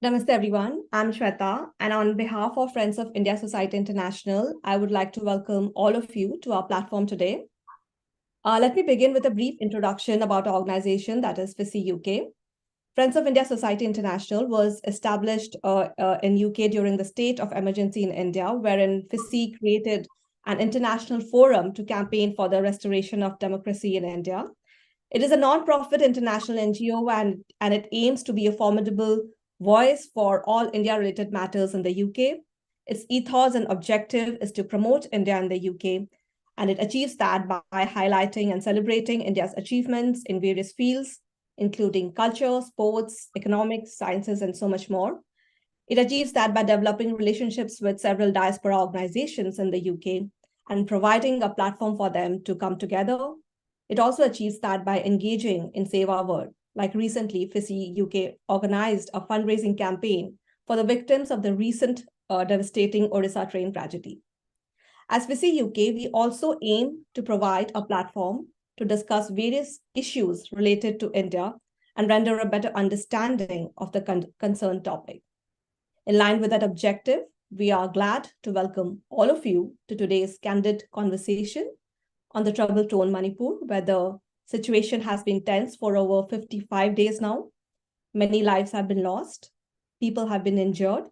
Namaste everyone, I'm Shweta, and on behalf of Friends of India Society International, I would like to welcome all of you to our platform today. Let me begin with a brief introduction about our organization, that is FISI UK. Friends of India Society International was established in UK during the state of emergency in India, wherein FISI created an international forum to campaign for the restoration of democracy in India. It is a non-profit international NGO and it aims to be a formidable voice for all India-related matters in the UK. Its ethos and objective is to promote India in the UK, and it achieves that by highlighting and celebrating India's achievements in various fields, including culture, sports, economics, sciences, and so much more. It achieves that by developing relationships with several diaspora organizations in the UK and providing a platform for them to come together. It also achieves that by engaging in Save Our World. Like recently, FISI UK organized a fundraising campaign for the victims of the recent devastating Odisha train tragedy. As FISI UK, we also aim to provide a platform to discuss various issues related to India and render a better understanding of the concerned topic. In line with that objective, we are glad to welcome all of you to today's candid conversation on the troubled-torn Manipur, where the situation has been tense for over 55 days now. Many lives have been lost, people have been injured,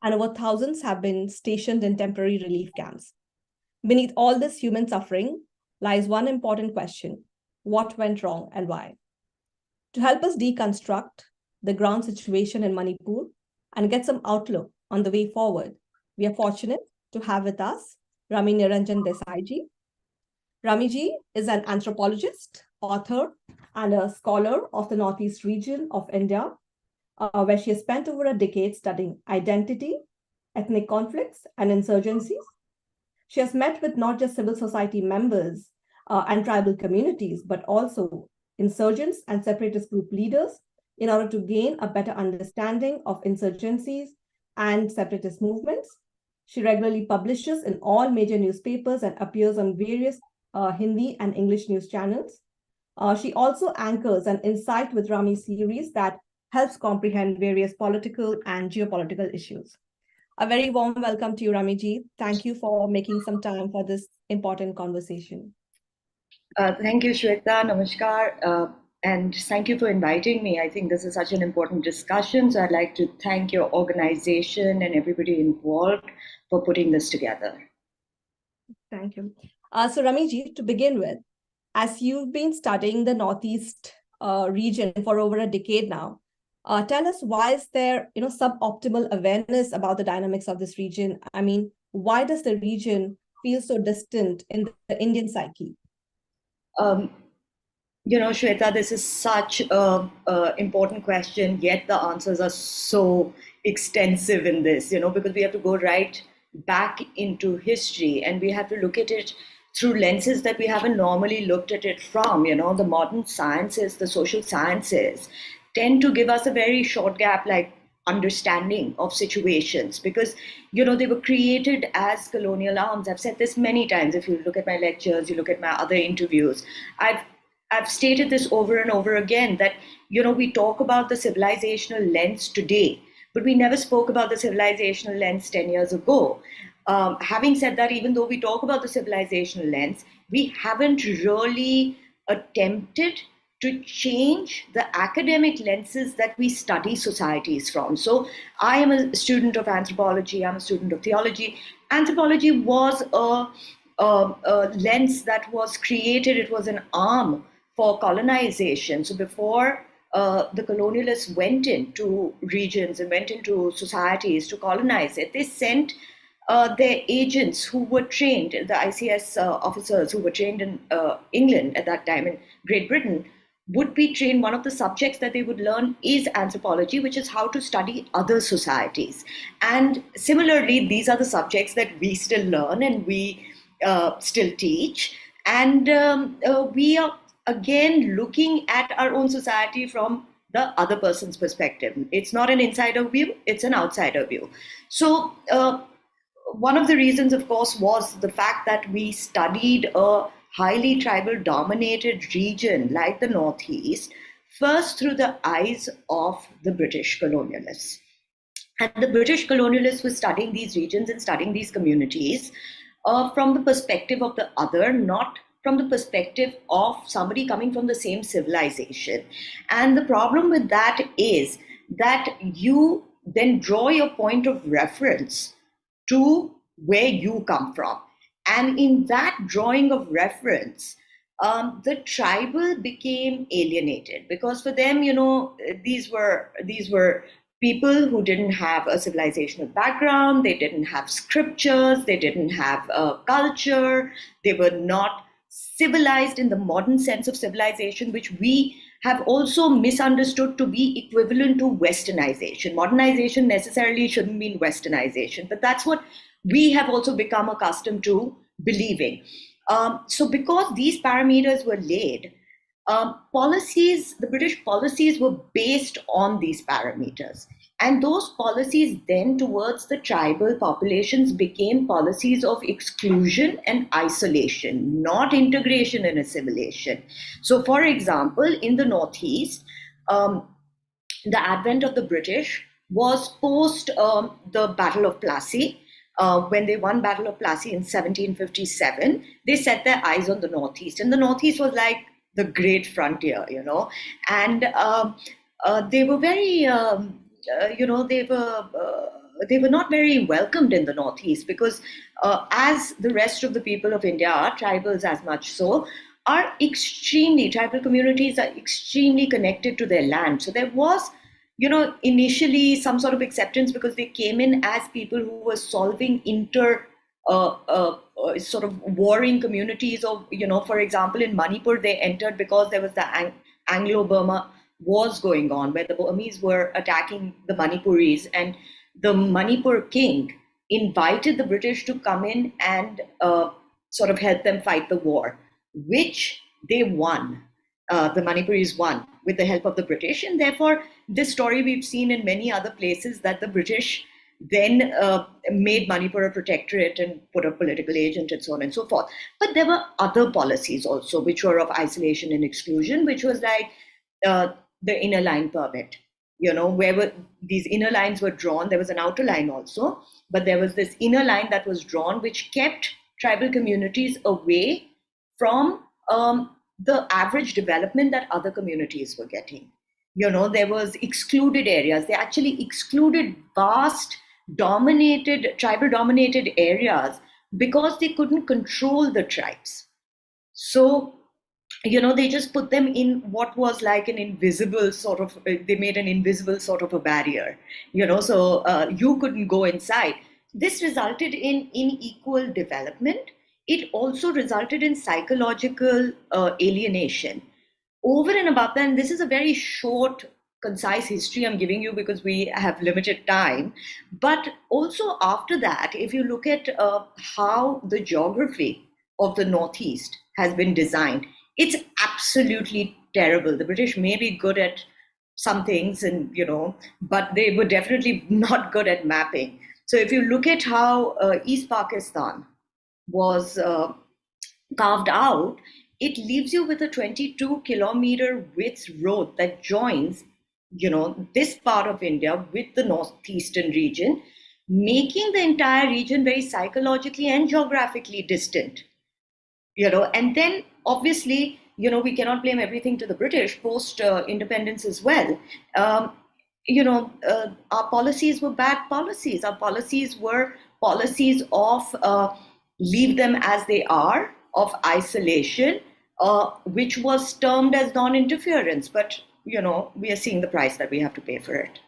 and over thousands have been stationed in temporary relief camps. Beneath all this human suffering lies one important question: what went wrong and why? To help us deconstruct the ground situation in Manipur and get some outlook on the way forward, we are fortunate to have with us Rami Niranjan Desai ji. Rami ji is an anthropologist, author, and a scholar of the Northeast region of India, where she has spent over a decade studying identity, ethnic conflicts, and insurgencies. She has met with not just civil society members and tribal communities, but also insurgents and separatist group leaders in order to gain a better understanding of insurgencies and separatist movements. She regularly publishes in all major newspapers and appears on various Hindi and English news channels. She also anchors an Insight with Rami series that helps comprehend various political and geopolitical issues. A very warm welcome to you, Rami ji. Thank you for making some time for this important conversation. Thank you, Shweta. Namaskar. And thank you for inviting me. I think this is such an important discussion. So I'd like to thank your organization and everybody involved for putting this together. Thank you. So Rami ji, to begin with, as you've been studying the Northeast region for over a decade now, tell us, why is there suboptimal awareness about the dynamics of this region? I mean, why does the region feel so distant in the Indian psyche? Shweta, this is such a important question, yet the answers are so extensive in this, because we have to go right back into history and we have to look at it through lenses that we haven't normally looked at it from. The modern sciences, the social sciences tend to give us a very short gap, like understanding of situations, because they were created as colonial arms. I've said this many times. If you look at my lectures, you look at my other interviews, I've stated this over and over again, that we talk about the civilizational lens today, but we never spoke about the civilizational lens 10 years ago. Having said that, even though we talk about the civilizational lens, we haven't really attempted to change the academic lenses that we study societies from. So I am a student of anthropology, I'm a student of theology. Anthropology was a lens that was created, it was an arm for colonization. So before the colonialists went into regions and went into societies to colonize it, they sent their agents who were trained, the ICS officers who were trained in England at that time, in Great Britain, would be trained. One of the subjects that they would learn is anthropology, which is how to study other societies. And similarly, these are the subjects that we still learn and we still teach. And we are, again, looking at our own society from the other person's perspective. It's not an insider view, it's an outsider view. So one of the reasons, of course, was the fact that we studied a highly tribal dominated region like the Northeast, first through the eyes of the British colonialists. And the British colonialists were studying these regions and studying these communities from the perspective of the other, not from the perspective of somebody coming from the same civilization. And the problem with that is that you then draw your point of reference to where you come from. And in that drawing of reference, the tribal became alienated because for them, these were people who didn't have a civilizational background, they didn't have scriptures, they didn't have a culture, they were not civilized in the modern sense of civilization, which we have also misunderstood to be equivalent to westernization. Modernization necessarily shouldn't mean westernization, but that's what we have also become accustomed to believing. So, because these parameters were laid, the British policies were based on these parameters. And those policies then towards the tribal populations became policies of exclusion and isolation, not integration and assimilation. So, for example, in the Northeast, the advent of the British was post the Battle of Plassey. When they won Battle of Plassey in 1757, they set their eyes on the Northeast. And the Northeast was like the great frontier, and they were very, they were not very welcomed in the Northeast because, as the rest of the people of India are, tribals as much so, tribal communities are extremely connected to their land. So there was, initially some sort of acceptance because they came in as people who were solving sort of warring communities of, for example, in Manipur, they entered because there was the Anglo-Burma wars going on where the Burmese were attacking the Manipuris, and the Manipur king invited the British to come in and sort of help them fight the war, which they won. The Manipuris won with the help of the British, and therefore this story we've seen in many other places that the British then made Manipur a protectorate and put a political agent and so on and so forth. But there were other policies also which were of isolation and exclusion, which was like the inner line permit. Where these inner lines were drawn, there was an outer line also, but there was this inner line that was drawn which kept tribal communities away from the average development that other communities were getting. There was excluded areas. They actually excluded vast tribal dominated areas because they couldn't control the tribes. So, they just put them in what was like an invisible sort of, they made an invisible sort of a barrier, so you couldn't go inside. This resulted in unequal development. It also resulted in psychological alienation. Over and above that, and this is a very short, concise history I'm giving you because we have limited time, but also after that, if you look at how the geography of the Northeast has been designed, it's absolutely terrible. The British may be good at some things, and but they were definitely not good at mapping. So if you look at how East Pakistan was carved out, it leaves you with a 22-kilometer width road that joins, this part of India with the northeastern region, making the entire region very psychologically and geographically distant. And then obviously, we cannot blame everything to the British post independence as well. Our policies were bad policies. Our policies were policies of leave them as they are, of isolation, which was termed as non-interference. But, we are seeing the price that we have to pay for it.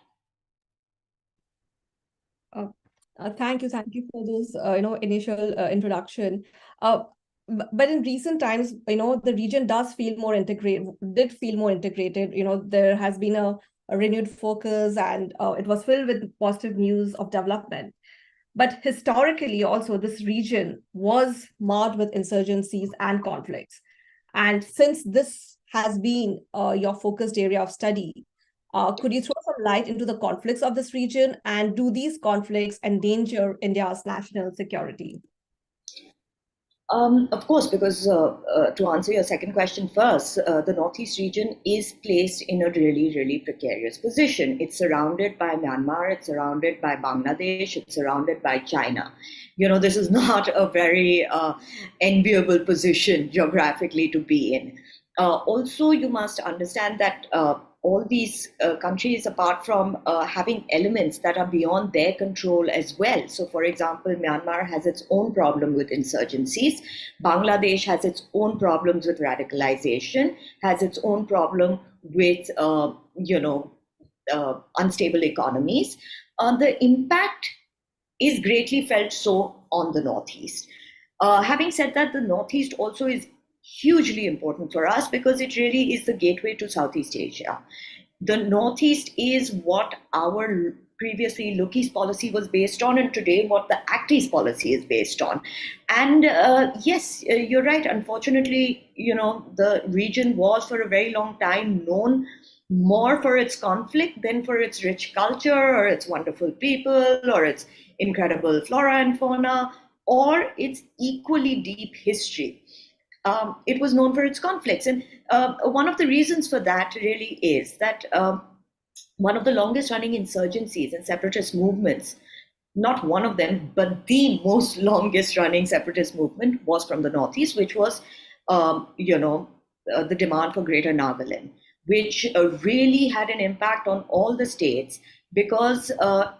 Thank you for this, initial introduction. But in recent times, the region did feel more integrated. There has been a renewed focus, and it was filled with positive news of development. But historically, also, this region was marred with insurgencies and conflicts. And since this has been your focused area of study, could you throw some light into the conflicts of this region, and do these conflicts endanger India's national security? Of course, because to answer your second question first, the Northeast region is placed in a really, really precarious position. It's surrounded by Myanmar, it's surrounded by Bangladesh, it's surrounded by China. This is not a very enviable position geographically to be in. Also, you must understand that all these countries, apart from having elements that are beyond their control as well. So, for example, Myanmar has its own problem with insurgencies. Bangladesh has its own problems with radicalization, has its own problem with, unstable economies. The impact is greatly felt so on the Northeast. Having said that, the Northeast also is hugely important for us because it really is the gateway to Southeast Asia. The Northeast is what our previously Look East policy was based on, and today what the Act East policy is based on. And yes, you're right. Unfortunately, the region was for a very long time known more for its conflict than for its rich culture or its wonderful people or its incredible flora and fauna or its equally deep history. It was known for its conflicts. And one of the reasons for that really is that one of the longest running insurgencies and separatist movements, not one of them, but the most longest running separatist movement was from the Northeast, which was, the demand for Greater Nagaland, which really had an impact on all the states because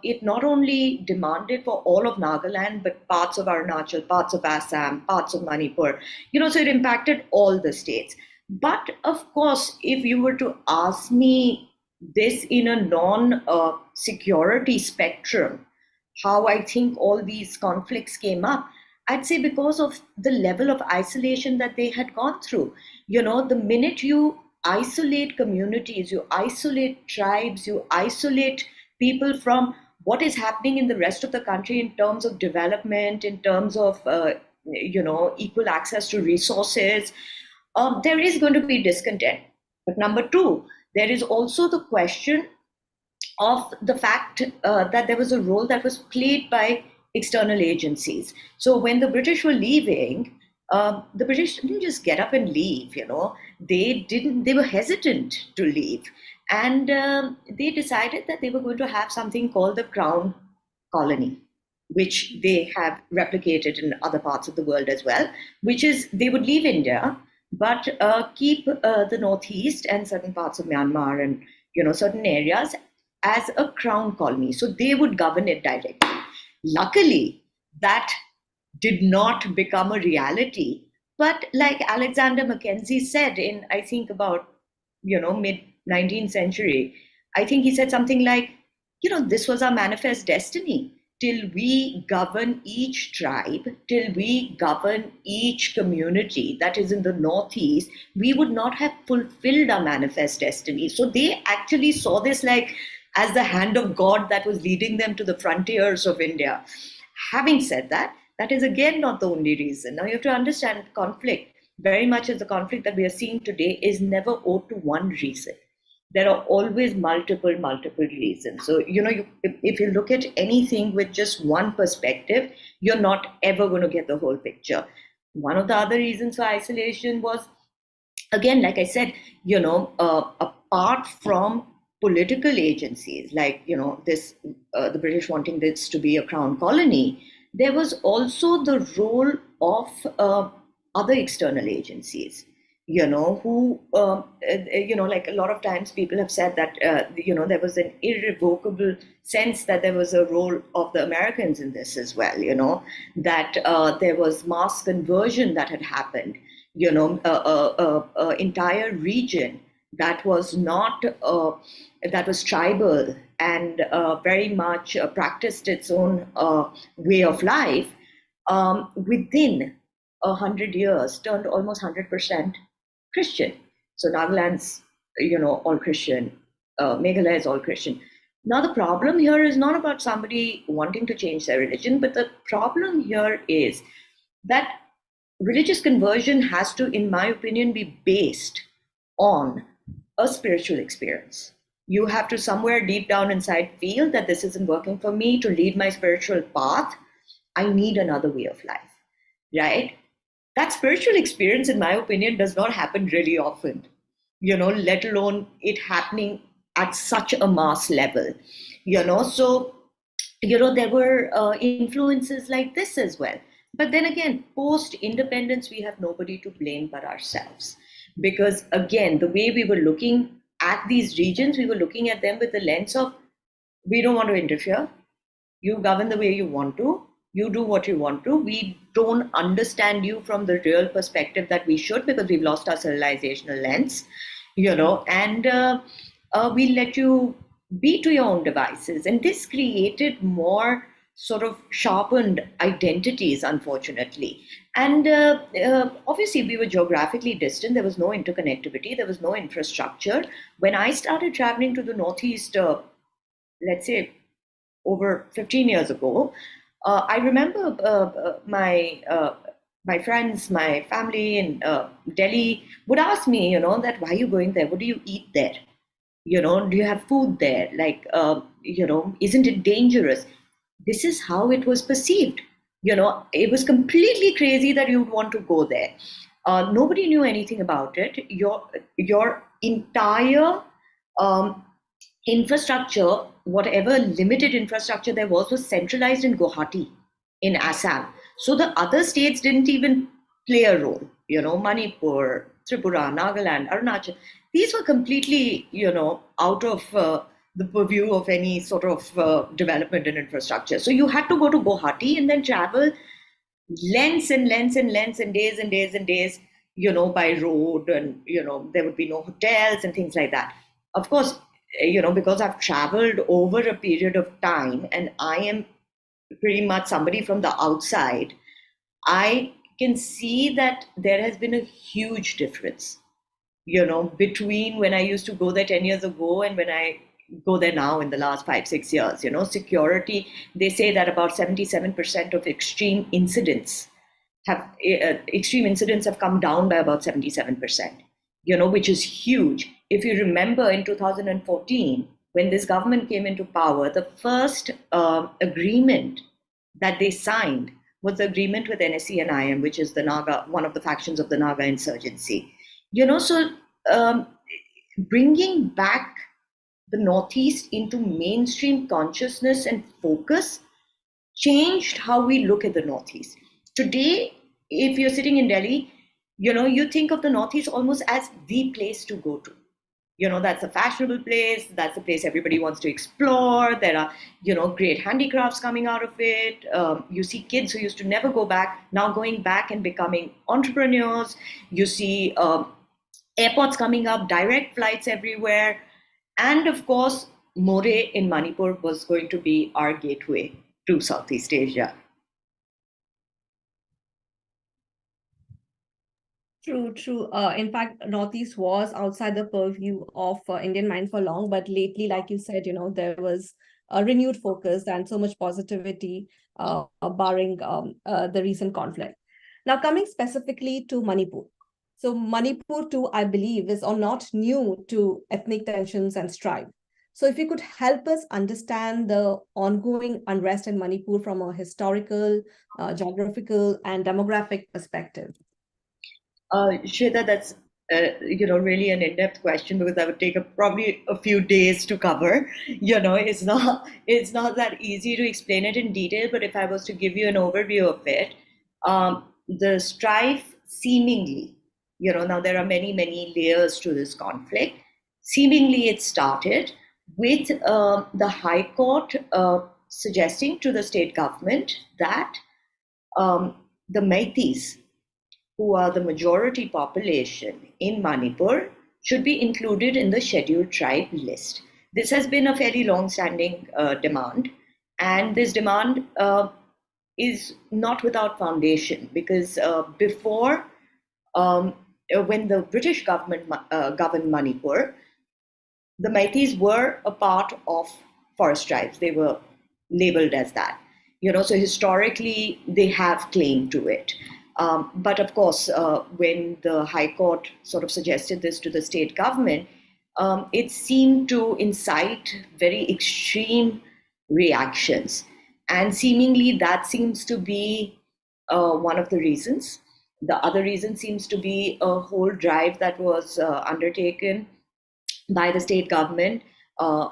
it not only demanded for all of Nagaland, but parts of Arunachal, parts of Assam, parts of Manipur, so it impacted all the states. But of course, if you were to ask me this in a non-security spectrum, how I think all these conflicts came up, I'd say because of the level of isolation that they had gone through. The minute you isolate communities, you isolate tribes, you isolate people from what is happening in the rest of the country in terms of development, in terms of equal access to resources, there is going to be discontent. But number two, there is also the question of the fact that there was a role that was played by external agencies. So when the British were leaving, the British didn't just get up and leave. They didn't. They were hesitant to leave, and they decided that they were going to have something called the Crown Colony, which they have replicated in other parts of the world as well. Which is they would leave India, but keep the Northeast and certain parts of Myanmar and certain areas as a crown colony. So they would govern it directly. Luckily, that did not become a reality. But like Alexander Mackenzie said in, I think, about, mid 19th century, I think he said something like, this was our manifest destiny. Till we govern each tribe, till we govern each community that is in the Northeast, we would not have fulfilled our manifest destiny. So they actually saw this like as the hand of God that was leading them to the frontiers of India. Having said that, that is again not the only reason. Now you have to understand conflict, very much as the conflict that we are seeing today, is never owed to one reason. There are always multiple reasons. So, if you look at anything with just one perspective, you're not ever going to get the whole picture. One of the other reasons for isolation was, again, like I said, apart from political agencies, like, the British wanting this to be a crown colony, there was also the role of other external agencies, who, like a lot of times people have said that, there was an irrevocable sense that there was a role of the Americans in this as well, that there was mass conversion that had happened, entire region that was not, that was tribal and very much practiced its own way of life, within 100 years turned almost 100% Christian. So Nagaland's, all Christian. Meghalaya is all Christian. Now the problem here is not about somebody wanting to change their religion, but the problem here is that religious conversion has to, in my opinion, be based on a spiritual experience. You have to somewhere deep down inside feel that this isn't working for me to lead my spiritual path. I need another way of life, right? that spiritual experience, in my opinion, does not happen really often, let alone it happening at such a mass level, So, there were influences like this as well. But then again, post independence, we have nobody to blame but ourselves. Because again, the way we were looking at these regions, we were looking at them with the lens of we don't want to interfere. You govern the way you want to. You do what you want to. We don't understand you from the real perspective that we should because we've lost our civilizational lens, and we let you be to your own devices. And this created more sort of sharpened identities, unfortunately. And obviously, we were geographically distant. There was no interconnectivity, there was no infrastructure. When I started traveling to the Northeast, let's say over 15 years ago, I remember my friends, my family in Delhi would ask me, that why are you going there? What do you eat there? Do you have food there? Like, isn't it dangerous? This is how it was perceived. It was completely crazy that you'd want to go there. Nobody knew anything about it. Your entire infrastructure, whatever limited infrastructure there was centralized in Guwahati, in Assam. So the other states didn't even play a role. Manipur, Tripura, Nagaland, Arunachal. These were completely, out of the purview of any sort of development and infrastructure. So you had to go to Guwahati and then travel lengths and lengths and lengths and days and days and days, by road, and there would be no hotels and things like that. Of course, because I've traveled over a period of time and I am pretty much somebody from the outside, I can see that there has been a huge difference, between when I used to go there 10 years ago and when I go there now in the last 5-6 years. Security, they say that about 77% of extreme incidents have come down by about 77%, which is huge. If you remember in 2014, when this government came into power, the first agreement that they signed was the agreement with NSC and IM, which is the Naga, one of the factions of the Naga insurgency. So bringing back the Northeast into mainstream consciousness and focus changed how we look at the Northeast. Today, if you're sitting in Delhi, you think of the Northeast almost as the place to go to. That's a fashionable place. That's a place everybody wants to explore. There are, great handicrafts coming out of it. You see kids who used to never go back, now going back and becoming entrepreneurs. You see airports coming up, direct flights everywhere. And of course, More in Manipur was going to be our gateway to Southeast Asia. True, true. In fact, Northeast was outside the purview of Indian mind for long, but lately, like you said, there was a renewed focus and so much positivity, barring the recent conflict. Now, coming specifically to Manipur. So Manipur too, I believe, is not new to ethnic tensions and strife. So if you could help us understand the ongoing unrest in Manipur from a historical, geographical, and demographic perspective. Shweta, that's really an in-depth question because that would take probably a few days to cover. It's not that easy to explain it in detail. But if I was to give you an overview of it, the strife seemingly, now there are many layers to this conflict. Seemingly, it started with the High Court suggesting to the state government that the Meiteis, who are the majority population in Manipur, should be included in the scheduled tribe list. This has been a fairly long-standing demand, and this demand is not without foundation because before, when the British government governed Manipur, the Meiteis were a part of forest tribes. They were labeled as that. So historically, they have claim to it. But of course, when the High Court sort of suggested this to the state government, it seemed to incite very extreme reactions. And seemingly that seems to be one of the reasons The other reason seems to be a whole drive that was undertaken by the state government uh,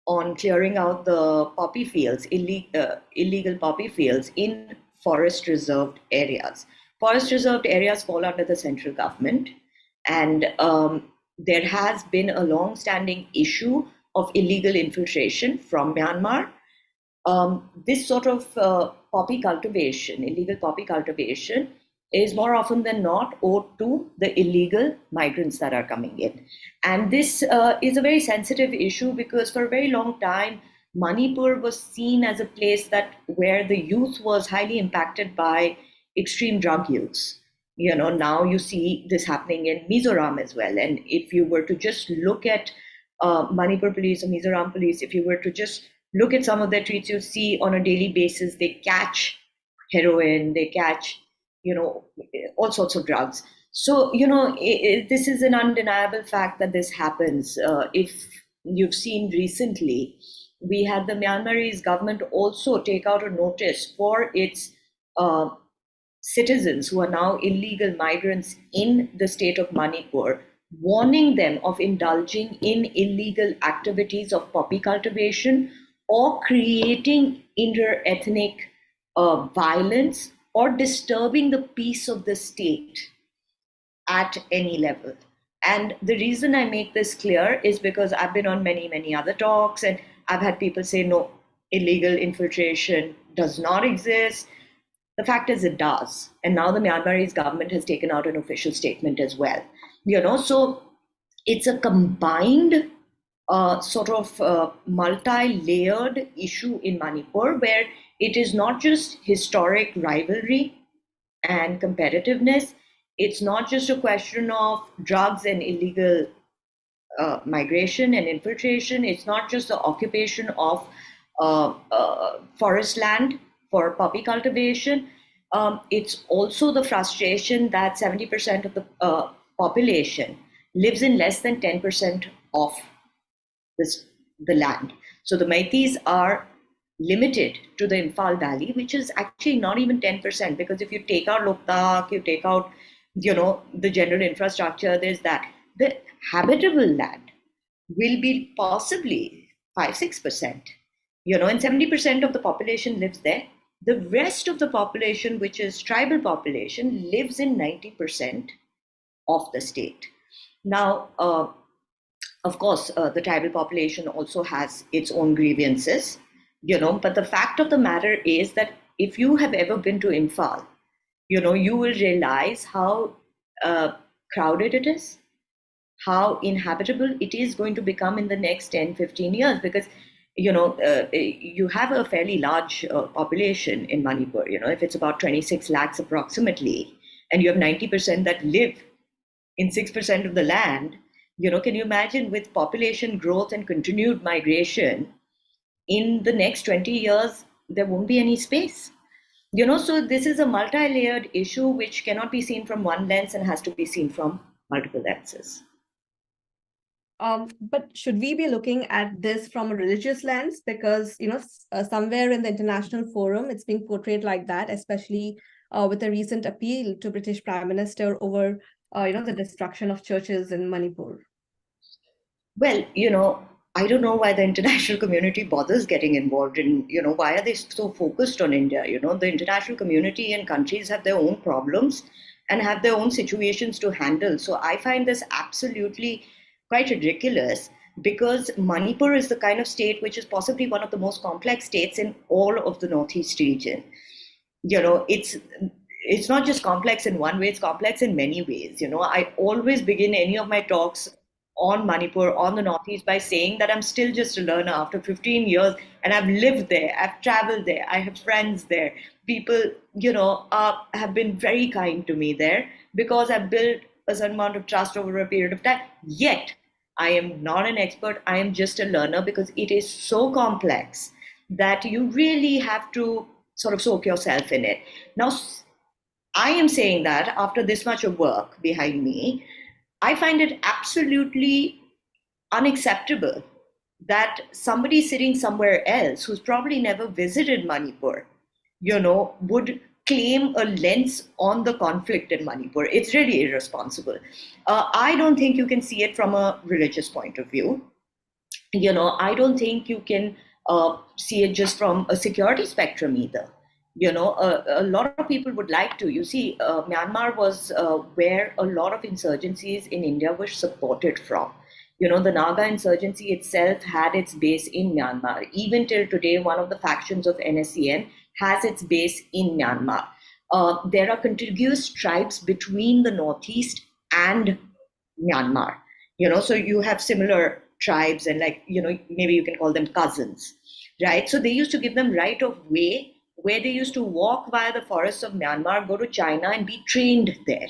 on clearing out the poppy fields, illegal poppy fields in forest reserved areas. Forest reserved areas fall under the central government, and there has been a long standing issue of illegal infiltration from Myanmar. This sort of poppy cultivation, illegal poppy cultivation, is more often than not owed to the illegal migrants that are coming in. And this is a very sensitive issue because for a very long time, Manipur was seen as a place that where the youth was highly impacted by extreme drug use. Now you see this happening in Mizoram as well. And if you were to just look at Manipur police or Mizoram police, if you were to just look at some of their tweets, you see on a daily basis they catch heroin, they catch, all sorts of drugs. So, this is an undeniable fact that this happens. If you've seen recently, we had the Myanmarese government also take out a notice for its uh, citizens who are now illegal migrants in the state of Manipur, warning them of indulging in illegal activities of poppy cultivation or creating inter-ethnic violence or disturbing the peace of the state at any level. And the reason I make this clear is because I've been on many, many other talks, and I've had people say, no, illegal infiltration does not exist. The fact is, it does. And now the Myanmarese government has taken out an official statement as well. So it's a combined sort of multi-layered issue in Manipur where it is not just historic rivalry and competitiveness. It's not just a question of drugs and illegal migration and infiltration. It's not just the occupation of forest land for poppy cultivation. It's also the frustration that 70% of the population lives in less than 10% of the land. So the Meiteis are limited to the Imphal Valley, which is actually not even 10%, because if you take out Loktak, you take out, the general infrastructure, there's that. The habitable land will be possibly 5-6%, and 70% of the population lives there. The rest of the population, which is tribal population, lives in 90% of the state. Now, of course, the tribal population also has its own grievances, but the fact of the matter is that if you have ever been to Imphal, you will realize how crowded it is, how inhabitable it is going to become in the next 10-15 years, because you have a fairly large population in Manipur. If it's about 26 lakhs approximately, and you have 90% that live in 6% of the land, can you imagine, with population growth and continued migration, in the next 20 years, there won't be any space. So this is a multi-layered issue which cannot be seen from one lens and has to be seen from multiple lenses. But should we be looking at this from a religious lens? Because, somewhere in the international forum, it's being portrayed like that, especially with a recent appeal to British Prime Minister over, the destruction of churches in Manipur. Well, I don't know why the international community bothers getting involved in, why are they so focused on India? The international community and countries have their own problems and have their own situations to handle. So I find this absolutely quite ridiculous, because Manipur is the kind of state which is possibly one of the most complex states in all of the Northeast region. It's not just complex in one way, it's complex in many ways. I always begin any of my talks on Manipur, on the Northeast, by saying that I'm still just a learner after 15 years, and I've lived there, I've traveled there, I have friends there. People, have been very kind to me there because I've built a certain amount of trust over a period of time. Yet, I am not an expert, I am just a learner, because it is so complex that you really have to sort of soak yourself in it. Now, I am saying that after this much of work behind me, I find it absolutely unacceptable that somebody sitting somewhere else who's probably never visited Manipur, would claim a lens on the conflict in Manipur. It's really irresponsible. I don't think you can see it from a religious point of view. I don't think you can see it just from a security spectrum either. A lot of people would like to. You see, Myanmar was where a lot of insurgencies in India were supported from. The Naga insurgency itself had its base in Myanmar. Even till today, one of the factions of NSCN has its base in Myanmar. There are contiguous tribes between the Northeast and Myanmar. So you have similar tribes, and maybe you can call them cousins, right? So they used to give them right of way, where they used to walk via the forests of Myanmar, go to China and be trained there.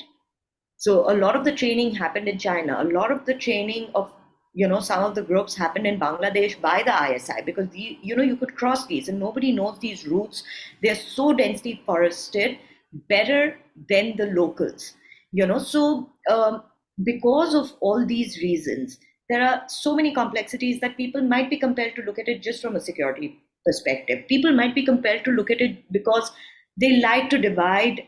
So a lot of the training happened in China. A lot of the training of some of the groups happened in Bangladesh by the ISI, because you could cross these and nobody knows these routes. They're so densely forested, better than the locals. So because of all these reasons, there are so many complexities that people might be compelled to look at it just from a security perspective. People might be compelled to look at it because they like to divide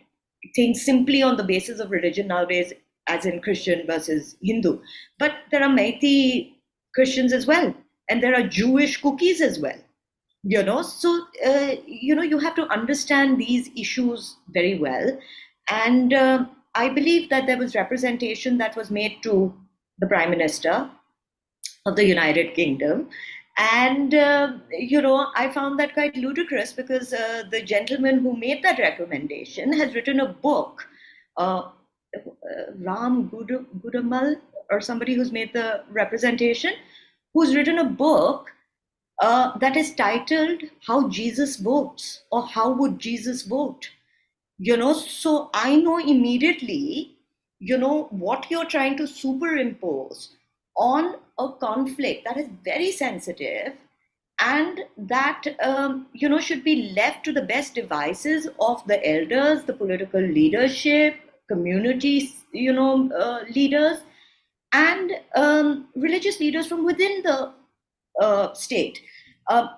things simply on the basis of religion nowadays, as in Christian versus Hindu. But there are Meitei Christians as well, and there are Jewish cookies as well. So you have to understand these issues very well. And I believe that there was representation that was made to the Prime Minister of the United Kingdom. And, I found that quite ludicrous, because the gentleman who made that recommendation has written a book, Ram Gudamal, or somebody who's made the representation, who's written a book that is titled How Jesus Votes, or How Would Jesus Vote? So I know immediately, what you're trying to superimpose on a conflict that is very sensitive, and that should be left to the best devices of the elders, the political leadership, community leaders, and religious leaders from within the state.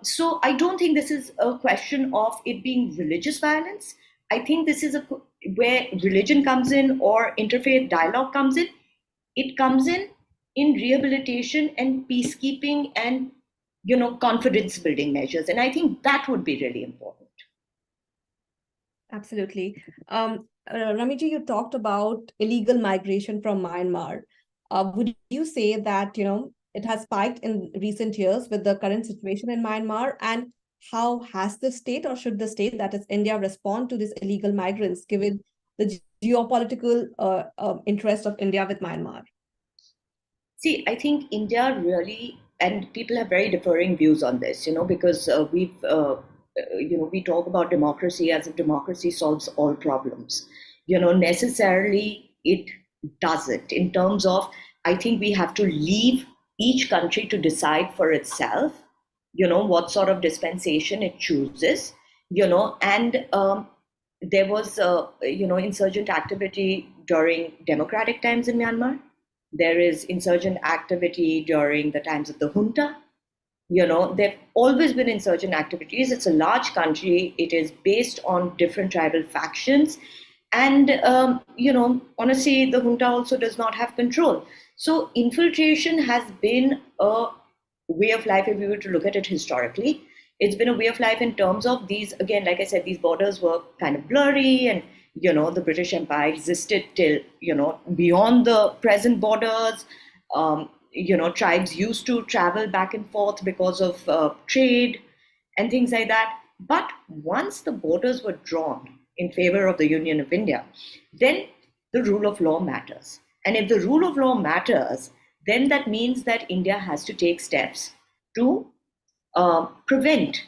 So I don't think this is a question of it being religious violence. I think this is where religion comes in, or interfaith dialogue comes in. It comes in rehabilitation and peacekeeping and confidence building measures, and I think that would be really important. Absolutely. Ramiji, you talked about illegal migration from Myanmar. Would you say that, it has spiked in recent years with the current situation in Myanmar? And how has the state, or should the state, that is India, respond to these illegal migrants, given the geopolitical interest of India with Myanmar? See, I think India really, and people have very differing views on this, because we talk about democracy as if democracy solves all problems. Necessarily it doesn't. In terms of, I think we have to leave each country to decide for itself, what sort of dispensation it chooses, and there was, insurgent activity during democratic times in Myanmar. There is insurgent activity during the times of the junta. There've always been insurgent activities. It's a large country. It is based on different tribal factions. And, honestly, the junta also does not have control. So infiltration has been a way of life, if we were to look at it historically. It's been a way of life in terms of these, again, like I said, these borders were kind of blurry, and the British Empire existed till, beyond the present borders. Tribes used to travel back and forth because of trade and things like that. But once the borders were drawn in favor of the Union of India, then the rule of law matters. And if the rule of law matters, then that means that India has to take steps to prevent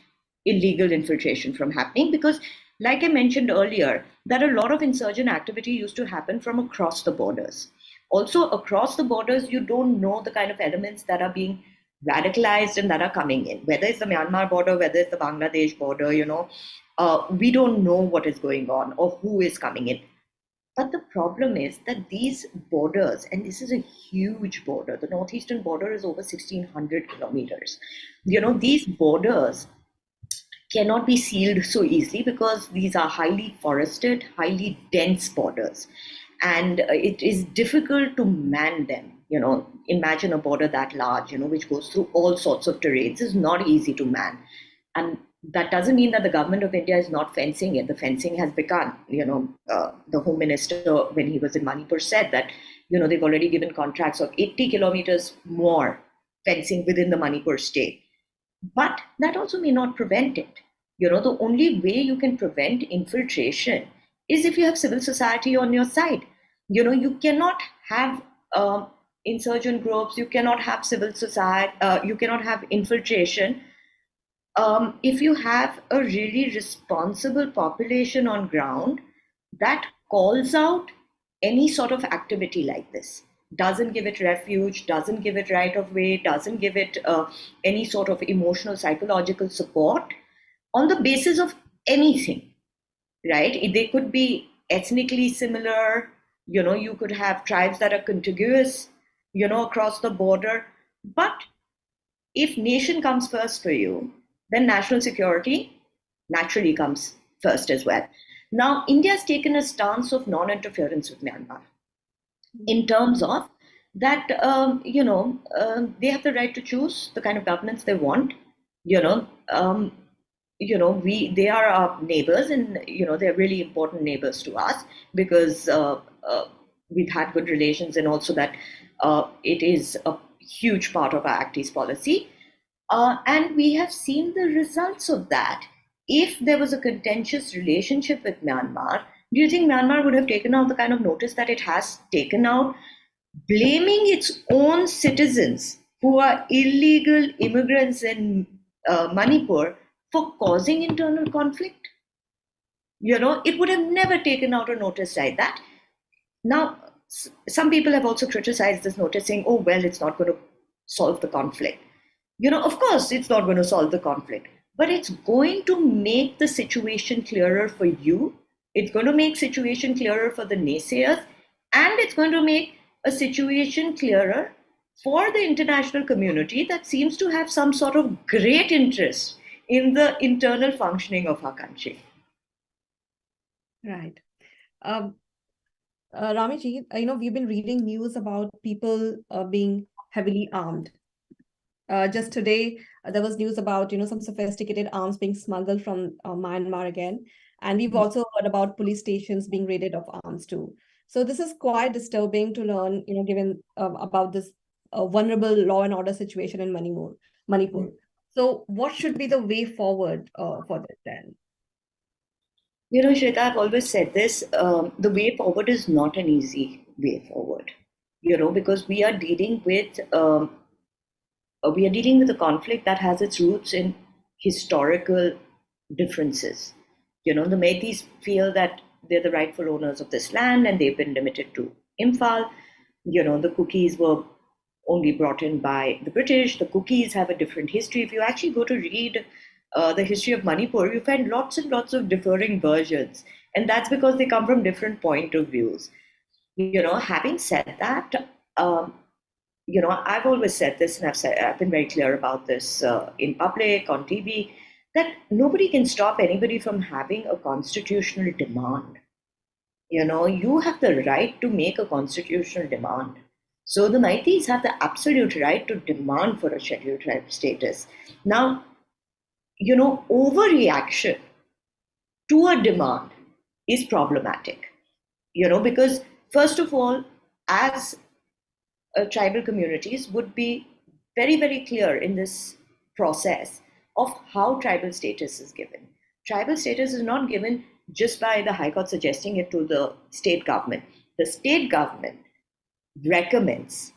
illegal infiltration from happening, because like I mentioned earlier, that a lot of insurgent activity used to happen from across the borders. Also, across the borders, you don't know the kind of elements that are being radicalized and that are coming in, whether it's the Myanmar border, whether it's the Bangladesh border, we don't know what is going on or who is coming in. But the problem is that these borders, and this is a huge border, the northeastern border is over 1,600 kilometers. These borders cannot be sealed so easily because these are highly forested, highly dense borders. And it is difficult to man them. Imagine a border that large, which goes through all sorts of terrains. It's not easy to man. And that doesn't mean that the government of India is not fencing it. The fencing has begun. The Home Minister, when he was in Manipur, said that, they've already given contracts of 80 kilometers more fencing within the Manipur state. But that also may not prevent it. The only way you can prevent infiltration is if you have civil society on your side. You cannot have insurgent groups, you cannot have civil society, you cannot have infiltration if you have a really responsible population on ground that calls out any sort of activity like this, doesn't give it refuge, doesn't give it right of way, doesn't give it any sort of emotional, psychological support on the basis of anything, right? They could be ethnically similar, you could have tribes that are contiguous, across the border. But if nation comes first for you, then national security naturally comes first as well. Now, India has taken a stance of non-interference with Myanmar in terms of that, they have the right to choose the kind of governance they want. They are our neighbors, and they're really important neighbors to us because we've had good relations, and also that it is a huge part of our Act East policy. And we have seen the results of that. If there was a contentious relationship with Myanmar, do you think Myanmar would have taken out the kind of notice that it has taken out, blaming its own citizens who are illegal immigrants in Manipur for causing internal conflict? It would have never taken out a notice like that. Now, some people have also criticized this notice, saying, oh, well, it's not going to solve the conflict. Of course, it's not going to solve the conflict, but it's going to make the situation clearer for you. It's going to make situation clearer for the naysayers, and it's going to make a situation clearer for the international community that seems to have some sort of great interest in the internal functioning of our country. Right. Ramiji, we've been reading news about people being heavily armed. Just today, there was news about, some sophisticated arms being smuggled from Myanmar again. And we've also heard about police stations being raided of arms too. So this is quite disturbing to learn, given about this vulnerable law and order situation in Manipur. So what should be the way forward for this then? Shweta, I've always said this, the way forward is not an easy way forward, because we are dealing with a conflict that has its roots in historical differences. The Meiteis feel that they're the rightful owners of this land and they've been limited to Imphal. The Kukis were only brought in by the British. The Kukis have a different history. If you actually go to read the history of Manipur, you find lots and lots of differing versions. And that's because they come from different point of views. Having said that, I've always said this, and I've been very clear about this in public, on TV, that nobody can stop anybody from having a constitutional demand. You have the right to make a constitutional demand. So the Meiteis have the absolute right to demand for a scheduled tribe status. Now, overreaction to a demand is problematic, because first of all, as tribal communities would be very, very clear in this process of how tribal status is given. Tribal status is not given just by the High Court suggesting it to the state government. The state government recommends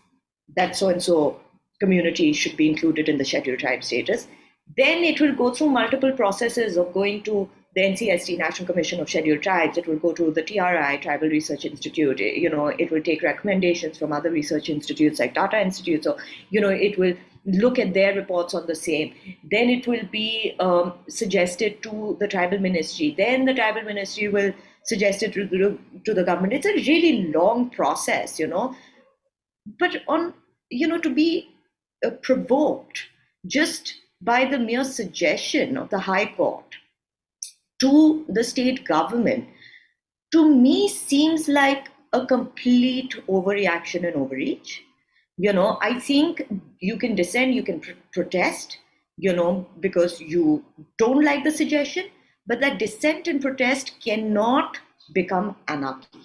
that so-and-so community should be included in the scheduled tribe status. Then it will go through multiple processes of going to the NCST, National Commission of Scheduled Tribes. It will go to the TRI, Tribal Research Institute. It will take recommendations from other research institutes like Tata Institute. So, it will look at their reports on the same. Then it will be suggested to the tribal ministry. Then the tribal ministry will suggest it to the government. It's a really long process, But to be provoked just by the mere suggestion of the High Court to the state government, to me seems like a complete overreaction and overreach. I think you can dissent, you can protest, because you don't like the suggestion, but that dissent and protest cannot become anarchy.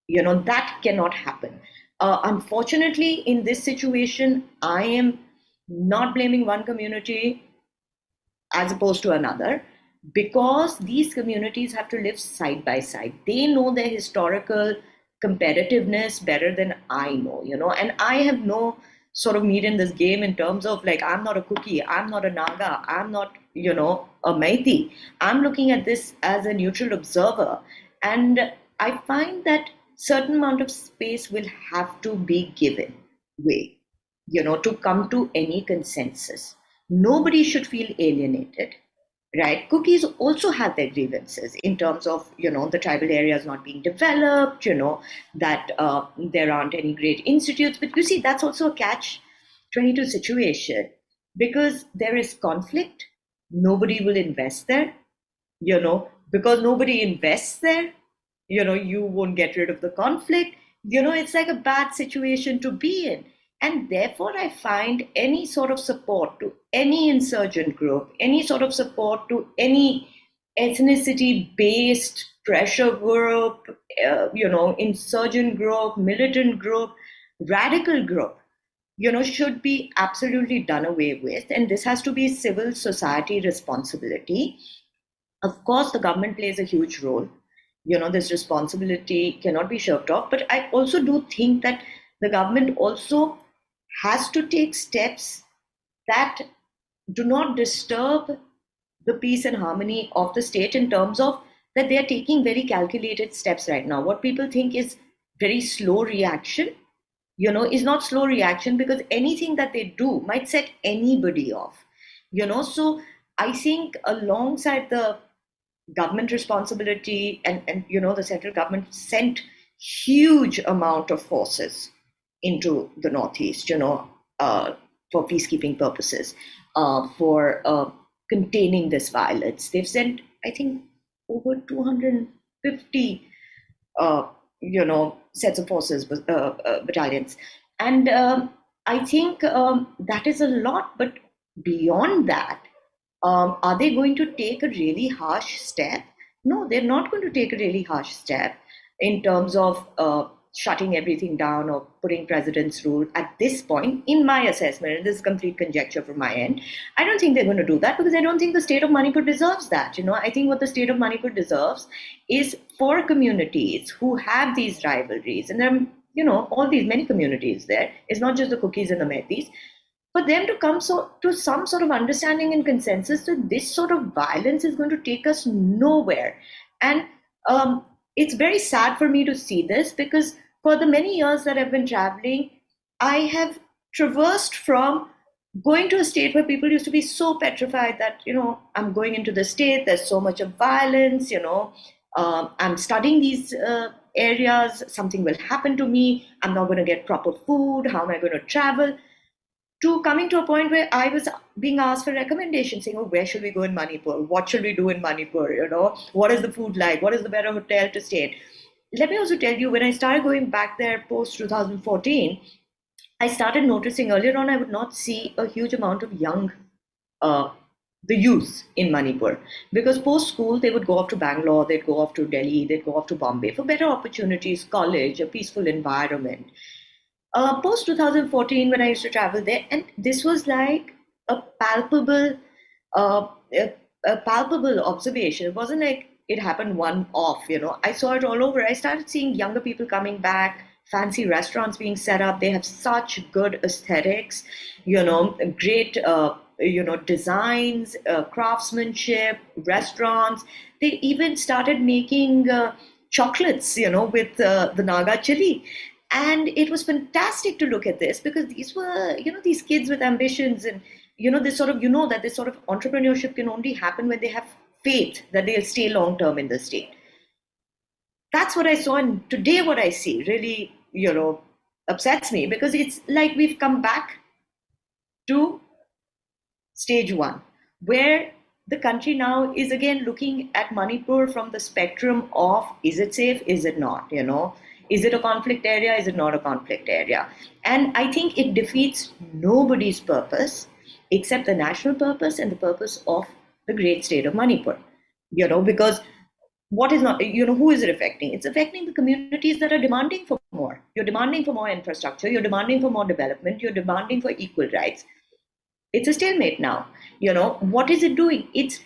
That cannot happen. Unfortunately, in this situation, I am not blaming one community as opposed to another, because these communities have to live side by side. They know their historical competitiveness better than I know, and I have no sort of meat in this game in terms of, like, I'm not a Kuki, I'm not a Naga, I'm not, a Meiti. I'm looking at this as a neutral observer. And I find that certain amount of space will have to be given way, to come to any consensus. Nobody should feel alienated, right? Cookies also have their grievances in terms of, the tribal areas not being developed, that there aren't any great institutes. But you see, that's also a catch 22 situation, because there is conflict. Nobody will invest there, because nobody invests there, you won't get rid of the conflict. It's like a bad situation to be in. And therefore, I find any sort of support to any insurgent group, any sort of support to any ethnicity based pressure group, insurgent group, militant group, radical group, should be absolutely done away with. And this has to be civil society responsibility. Of course, the government plays a huge role. This responsibility cannot be shirked off. But I also do think that the government also has to take steps that do not disturb the peace and harmony of the state, in terms of that they are taking very calculated steps right now. What people think is very slow reaction, is not slow reaction, because anything that they do might set anybody off. So I think alongside the government responsibility, and the central government sent huge amount of forces into the northeast, for peacekeeping purposes, for containing this violence. They've sent, I think, over 250 sets of forces, battalions. And I think that is a lot. But beyond that, are they going to take a really harsh step? No, they're not going to take a really harsh step in terms of shutting everything down or putting president's rule at this point, in my assessment. And this is complete conjecture from my end. I don't think they're going to do that, because I don't think the state of Manipur deserves that. I think what the state of Manipur deserves is for communities who have these rivalries, and there are, all these many communities there. It's not just the Cookies and the Metis, for them to come to some sort of understanding and consensus that this sort of violence is going to take us nowhere. And it's very sad for me to see this, because for the many years that I've been traveling, I have traversed from going to a state where people used to be so petrified that, I'm going into the state, there's so much of violence, I'm studying these areas, something will happen to me, I'm not going to get proper food, how am I going to travel? To coming to a point where I was being asked for recommendations, saying, oh, where should we go in Manipur? What should we do in Manipur? What is the food like? What is the better hotel to stay in? Let me also tell you, when I started going back there post 2014, I started noticing earlier on, I would not see a huge amount of the youth in Manipur, because post school they would go off to Bangalore, they'd go off to Delhi, they'd go off to Bombay for better opportunities, college, a peaceful environment. Post 2014, when I used to travel there, and this was like a palpable, a palpable observation. It wasn't like it happened one off. I saw it all over. I started seeing younger people coming back, fancy restaurants being set up. They have such good aesthetics, great, designs, craftsmanship, restaurants. They even started making chocolates, with the Naga chili. And it was fantastic to look at this, because these were, these kids with ambitions, and, this sort of, that this sort of entrepreneurship can only happen when they have faith that they'll stay long term in the state. That's what I saw. And today, what I see really, upsets me, because it's like we've come back to stage one, where the country now is again looking at Manipur from the spectrum of, is it safe, is it not, is it a conflict area, is it not a conflict area? And I think it defeats nobody's purpose except the national purpose and the purpose of the great state of Manipur, because what is not, who is it affecting? It's affecting the communities that are demanding for more. You're demanding for more infrastructure, you're demanding for more development, you're demanding for equal rights. It's a stalemate now. What is it doing? It's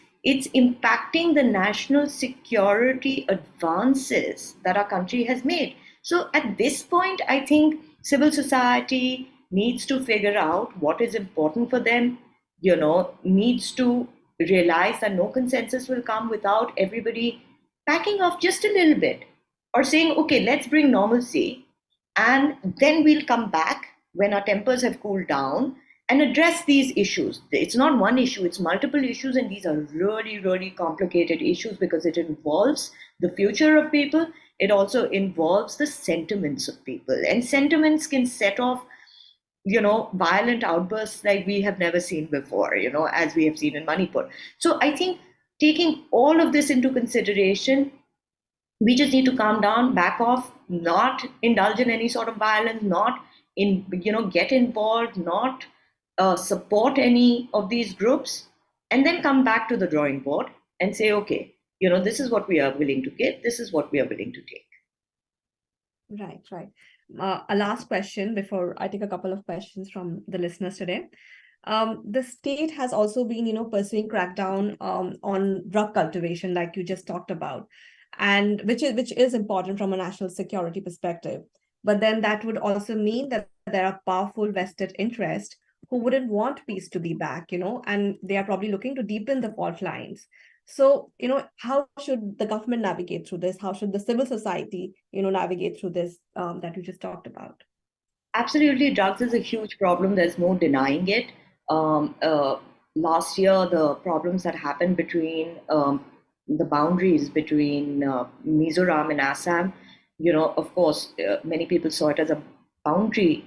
impacting the national security advances that our country has made. So at this point, I think civil society needs to figure out what is important for them, needs to realize that no consensus will come without everybody backing off just a little bit, or saying, okay, let's bring normalcy, and then we'll come back when our tempers have cooled down and address these issues. It's not one issue, it's multiple issues, and these are really, really complicated issues because it involves the future of people. It also involves the sentiments of people, and sentiments can set off, violent outbursts like we have never seen before, as we have seen in Manipur. So I think taking all of this into consideration, we just need to calm down, back off, not indulge in any sort of violence, not get involved, not support any of these groups, and then come back to the drawing board and say, okay, this is what we are willing to give, this is what we are willing to take. Right, right. A last question before I take a couple of questions from the listeners today. The state has also been, pursuing crackdown on drug cultivation, like you just talked about, and which is important from a national security perspective. But then that would also mean that there are powerful vested interests who wouldn't want peace to be back, and they are probably looking to deepen the fault lines. So, how should the government navigate through this? How should the civil society, navigate through this that you just talked about? Absolutely, drugs is a huge problem. There's no denying it. Um, uh, Last year, the problems that happened between the boundaries between Mizoram and Assam, of course, many people saw it as a boundary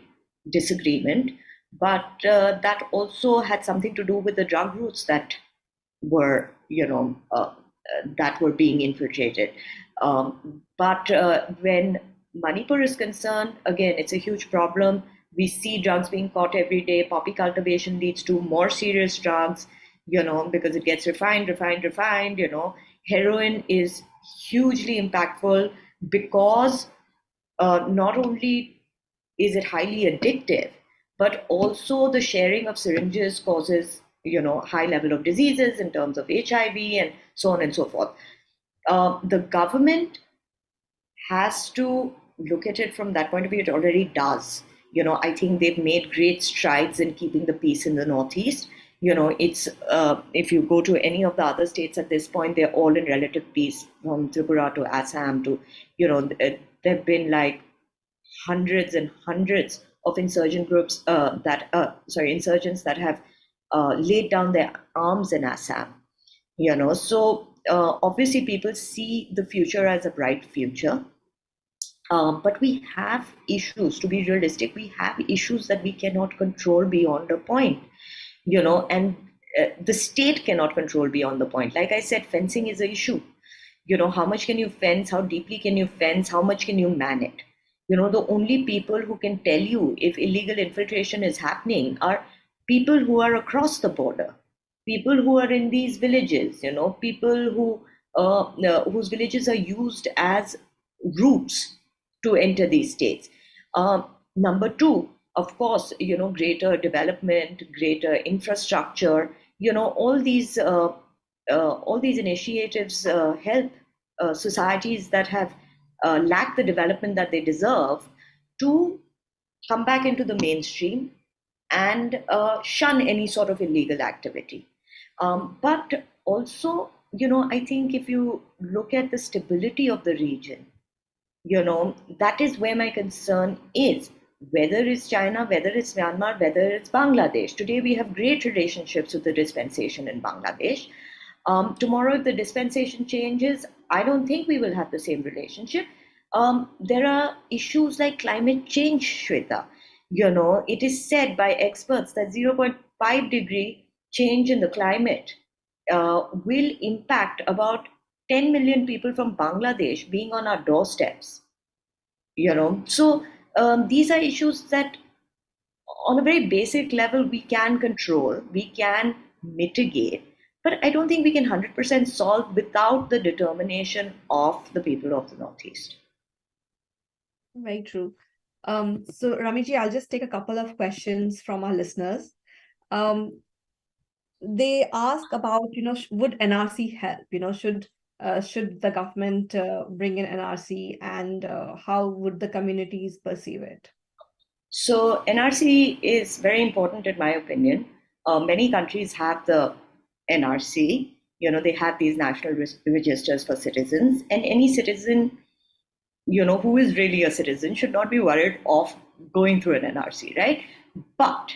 disagreement, but that also had something to do with the drug routes were, that were being infiltrated. But when Manipur is concerned, again, it's a huge problem. We see drugs being caught every day. Poppy cultivation leads to more serious drugs, because it gets refined. Heroin is hugely impactful because not only is it highly addictive, but also the sharing of syringes causes, high level of diseases in terms of HIV and so on and so forth. The government has to look at it from that point of view. It already does. I think they've made great strides in keeping the peace in the Northeast. It's if you go to any of the other states at this point, they're all in relative peace, from Tripura to Assam to, there've been like hundreds and hundreds of insurgent groups insurgents that have laid down their arms in Assam. So obviously people see the future as a bright future. But we have issues, to be realistic, we have issues that we cannot control beyond a point, and the state cannot control beyond the point. Like I said, fencing is an issue. How much can you fence? How deeply can you fence? How much can you man it? The only people who can tell you if illegal infiltration is happening are people who are across the border, people who are in these villages, people whose villages are used as routes to enter these states. Number two, of course, greater development, greater infrastructure, all these initiatives help societies that have lacked the development that they deserve to come back into the mainstream and shun any sort of illegal activity. But also, I think if you look at the stability of the region, that is where my concern is. Whether it's China, whether it's Myanmar, whether it's Bangladesh. Today we have great relationships with the dispensation in Bangladesh. Tomorrow, if the dispensation changes, I don't think we will have the same relationship. There are issues like climate change, Shweta. It is said by experts that 0.5 degree change in the climate will impact about 10 million people from Bangladesh being on our doorsteps. So these are issues that on a very basic level we can control, we can mitigate, but I don't think we can 100% solve without the determination of the people of the Northeast. Very true. So Ramiji, I'll just take a couple of questions from our listeners. They ask about, would NRC help? Should the government bring in NRC, and how would the communities perceive it? So NRC is very important in my opinion. Many countries have the NRC. They have these national registers for citizens, and any citizen, who is really a citizen should not be worried of going through an NRC, right? But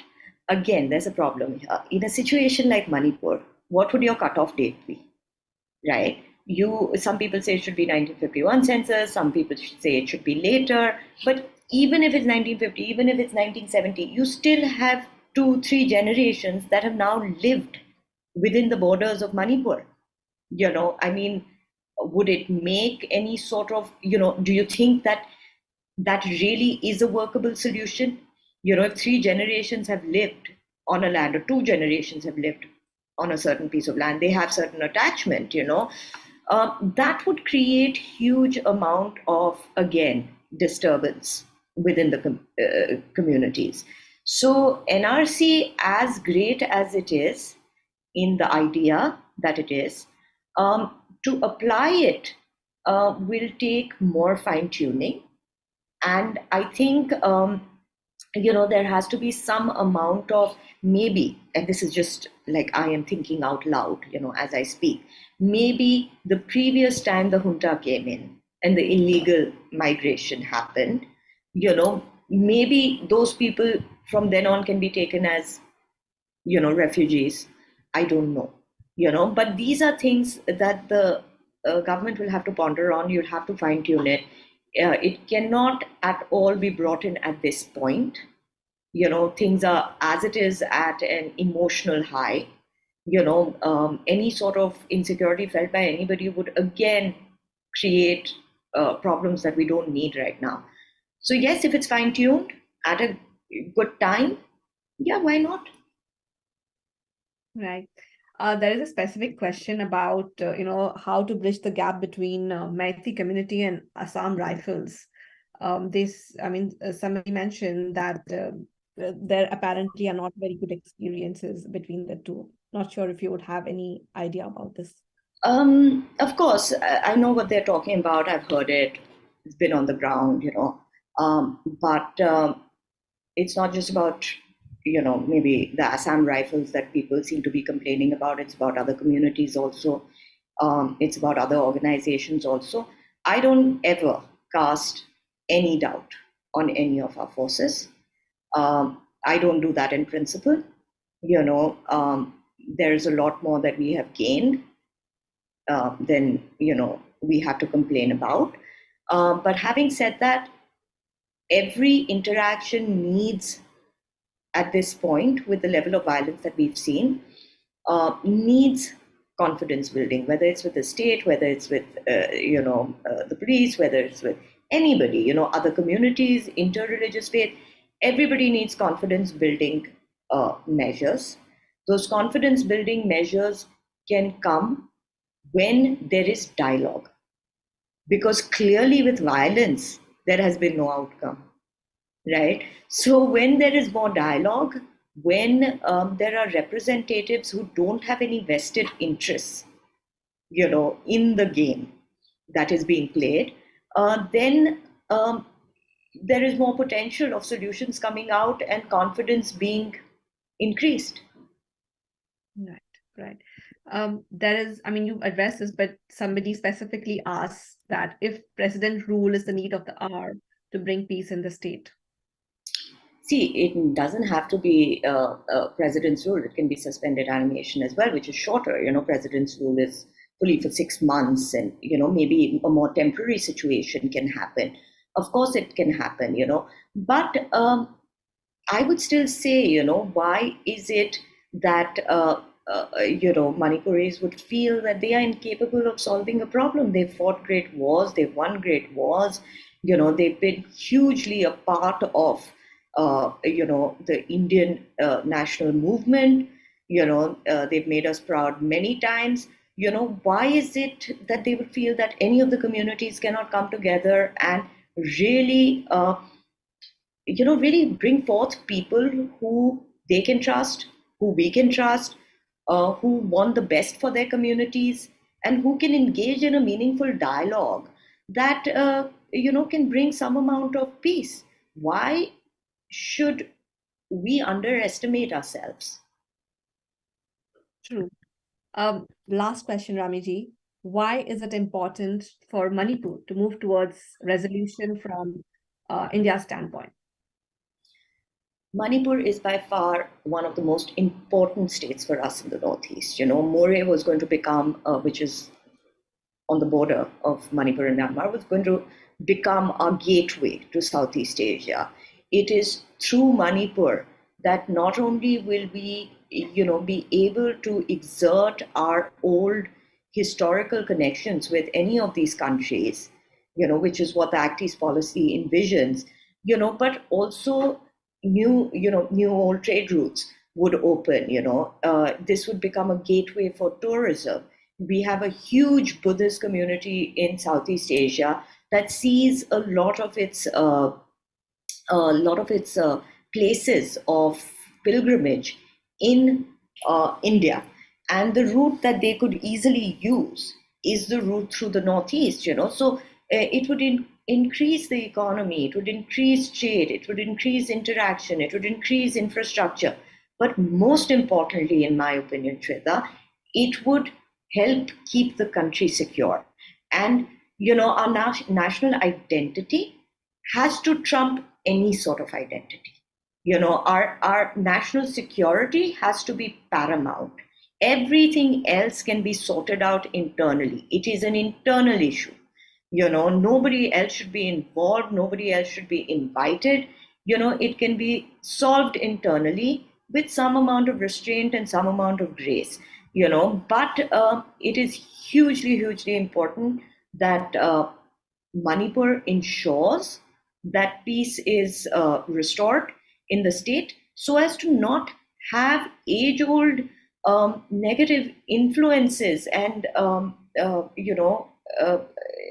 again, there's a problem here. In a situation like Manipur, what would your cutoff date be, right? Some people say it should be 1951 census, some people say it should be later, but even if it's 1950, even if it's 1970, you still have 2-3 generations that have now lived within the borders of Manipur. I mean, would it make any sort of, do you think that that really is a workable solution? If 3 generations have lived on a land, or 2 generations have lived on a certain piece of land, they have certain attachment, that would create huge amount of, again, disturbance within the communities. So NRC, as great as it is in the idea that it is, to apply it will take more fine tuning. And I think, there has to be some amount of, maybe, and this is just like I am thinking out loud, as I speak, maybe the previous time the junta came in and the illegal migration happened, maybe those people from then on can be taken as, refugees. I don't know, but these are things that the government will have to ponder on. You'll have to fine tune it. It cannot at all be brought in at this point. Things are as it is at an emotional high. Any sort of insecurity felt by anybody would again create problems that we don't need right now. So yes, if it's fine tuned at a good time, yeah, why not? Right. There is a specific question about, how to bridge the gap between Meitei community and Assam Rifles. Somebody mentioned that there apparently are not very good experiences between the two. Not sure if you would have any idea about this. Of course, I know what they're talking about. I've heard it. It's been on the ground, but it's not just about, maybe the Assam Rifles that people seem to be complaining about. It's about other communities also. It's about other organizations also. I don't ever cast any doubt on any of our forces. I don't do that in principle. There's a lot more that we have gained than we have to complain about. But having said that, every interaction needs, at this point, with the level of violence that we've seen, needs confidence building, whether it's with the state, whether it's with the police, whether it's with anybody, other communities, interreligious faith. Everybody needs confidence building measures. Those confidence building measures can come when there is dialogue, because clearly with violence there has been no outcome, right? So when there is more dialogue, when there are representatives who don't have any vested interests, in the game that is being played, then there is more potential of solutions coming out and confidence being increased. Right. You addressed this, but somebody specifically asks that if president rule is the need of the hour to bring peace in the state. See, it doesn't have to be a president's rule. It can be suspended animation as well, which is shorter. President's rule is fully for 6 months, and maybe a more temporary situation can happen. Of course, it can happen. But I would still say, why is it that Manipuris would feel that they are incapable of solving a problem. They've fought great wars, they've won great wars, they've been hugely a part of the Indian national movement. They've made us proud many times. Why is it that they would feel that any of the communities cannot come together and really really bring forth people who they can trust, who we can trust, who want the best for their communities, and who can engage in a meaningful dialogue that can bring some amount of peace. Why should we underestimate ourselves? True. Last question, Ramiji. Why is it important for Manipur to move towards resolution from India's standpoint? Manipur is by far one of the most important states for us in the Northeast. Moreh was going to become, which is on the border of Manipur and Myanmar, was going to become our gateway to Southeast Asia. It is through Manipur that not only will we, be able to exert our old historical connections with any of these countries, which is what the Act East policy envisions, but also new old trade routes would open. This would become a gateway for tourism. We have a huge Buddhist community in Southeast Asia that sees a lot of its places of pilgrimage in India, and the route that they could easily use is the route through the Northeast. So it would increase the economy, it would increase trade, it would increase interaction, it would increase infrastructure. But most importantly, in my opinion, Shweta, it would help keep the country secure. And our national identity has to trump any sort of identity. Our national security has to be paramount. Everything else can be sorted out internally. It is an internal issue. Nobody else should be involved, nobody else should be invited. It can be solved internally with some amount of restraint and some amount of grace. But it is hugely important that Manipur ensures that peace is restored in the state, so as to not have age-old negative influences and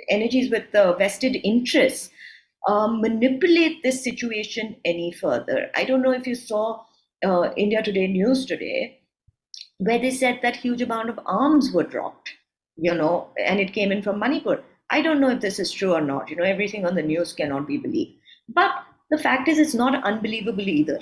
energies with vested interests manipulate this situation any further. I don't know if you saw India Today News today, where they said that huge amount of arms were dropped, and it came in from Manipur. I don't know if this is true or not. Everything on the news cannot be believed. But the fact is, it's not unbelievable either.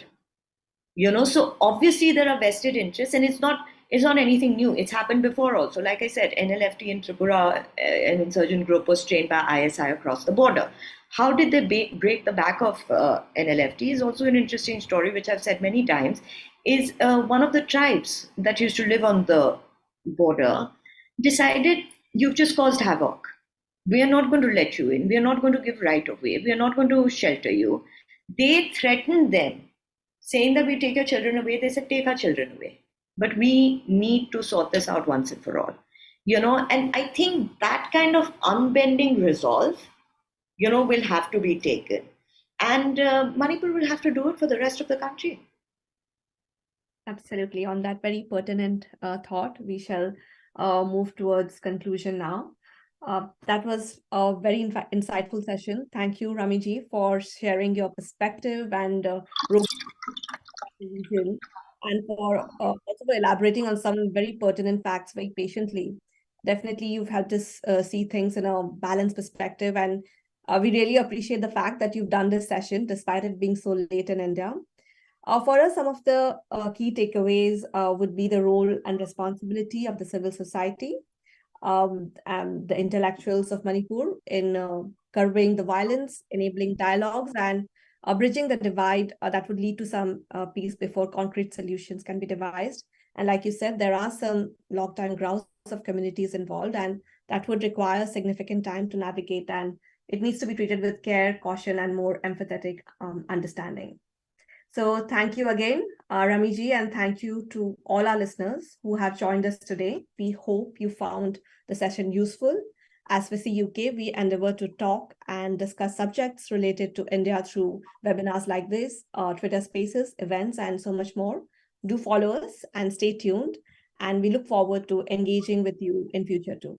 So obviously there are vested interests, and it's not anything new. It's happened before also. Like I said, NLFT in Tripura, an insurgent group, was trained by ISI across the border. How did they break the back of NLFT is also an interesting story, which I've said many times. Is one of the tribes that used to live on the border decided, you've just caused havoc. We are not going to let you in. We are not going to give right of way. We are not going to shelter you. They threatened them, saying that we take your children away. They said, take our children away. But we need to sort this out once and for all. And I think that kind of unbending resolve, will have to be taken. And Manipur will have to do it for the rest of the country. Absolutely. On that very pertinent thought, we shall move towards conclusion now. That was a very insightful session. Thank you, Ramiji, for sharing your perspective and region, and for also for elaborating on some very pertinent facts very patiently. Definitely, you've helped us see things in a balanced perspective, and we really appreciate the fact that you've done this session despite it being so late in India. For us, some of the key takeaways would be the role and responsibility of the civil society and the intellectuals of Manipur in curbing the violence, enabling dialogues, and bridging the divide that would lead to some peace before concrete solutions can be devised. And like you said, there are some lockdown grounds of communities involved, and that would require significant time to navigate, and it needs to be treated with care, caution, and more empathetic understanding. So thank you again, Rami ji, and thank you to all our listeners who have joined us today. We hope you found the session useful. As FISI UK, we endeavor to talk and discuss subjects related to India through webinars like this, Twitter spaces, events, and so much more. Do follow us and stay tuned. And we look forward to engaging with you in future too.